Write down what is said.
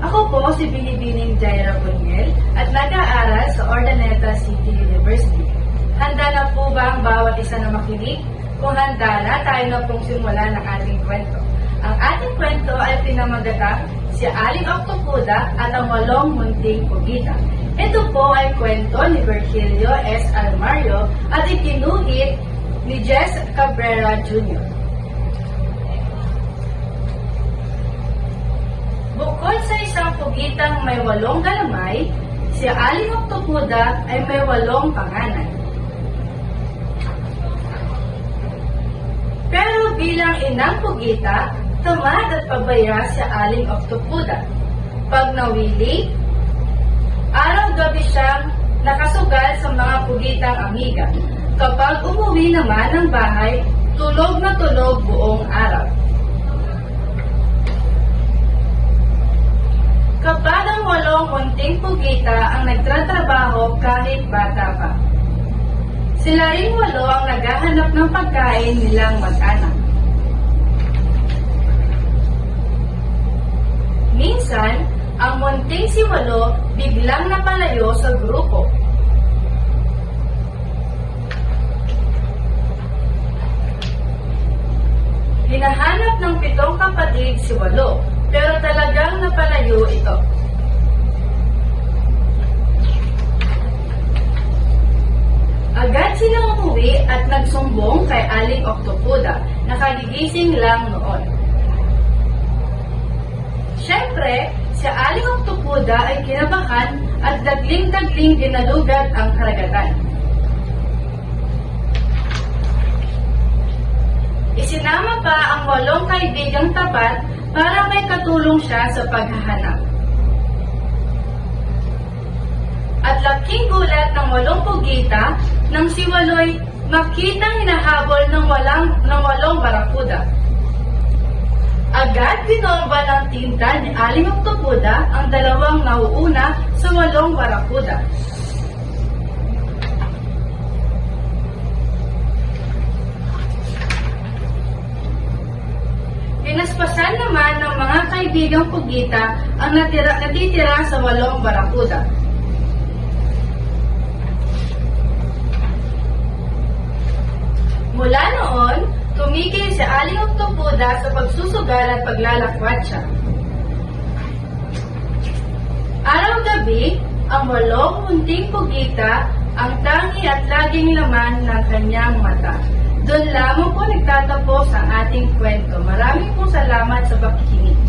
Ako po si Binibining Jaira Buniel at nag-aaral sa Urdaneta City University. Handa na po ba ang bawat isa na makinig? Kung handa na, tayo na pong simulan ng ating kwento. Ang ating kwento ay pinamagatang si Aling Octopuda at ang 8 munting pugita. Ito po ay kwento ni Virgilio S. Almario at ikinuhit ni Jess Cabrera Jr. Bukod sa isang pugitang may 8 galamay, si Aling Octopuda ay may 8 panganay. Pero bilang inang pugita, tamad at pabaya si Aling Octopuda. Pag nawili, araw-gabi siyang nakasugal sa mga pugitang amiga. Kapag umuwi naman ng bahay, tulog na tulog buong araw. Kapag ang 8 munting pugita ang nagtatrabaho kahit bata pa. Sila rin 8 ang naghahanap ng pagkain nilang mag-anak. Minsan, ang munting si 8 biglang napalayo sa grupo. Hinahanap ng 7 kapatid si 8, pero talagang napalayo ito. Agad silang umuwi at nagsumbong kay Aling Octopuda na kagigising lang noon. Siyempre, si Aling Octopuda ay kinabahan at dagling-dagling dinalugat ang karagatan. Isinama pa ang 8 kaibigang tapat para may katulong siya sa paghahanap. At laking gulat ng 8 pugita nang si 8 makitang hinahabol ng 8 barakuda. Agad binomba ng tinta ni Aling Octopuda ang 2 nauuna sa 8 barakuda. Pinaspasan naman ng mga kaibigang pugita ang natitira sa 8 barakuda. Mula noon, tumigil si Aling Octopuda sa pagsusugal at paglalakwatsa. Araw-gabi, ang 8 munting pugita ang tangi at laging laman ng kanyang mata. Doon lamang po nagtatapos ang ating kwento. Maraming pong salamat sa pakikinig.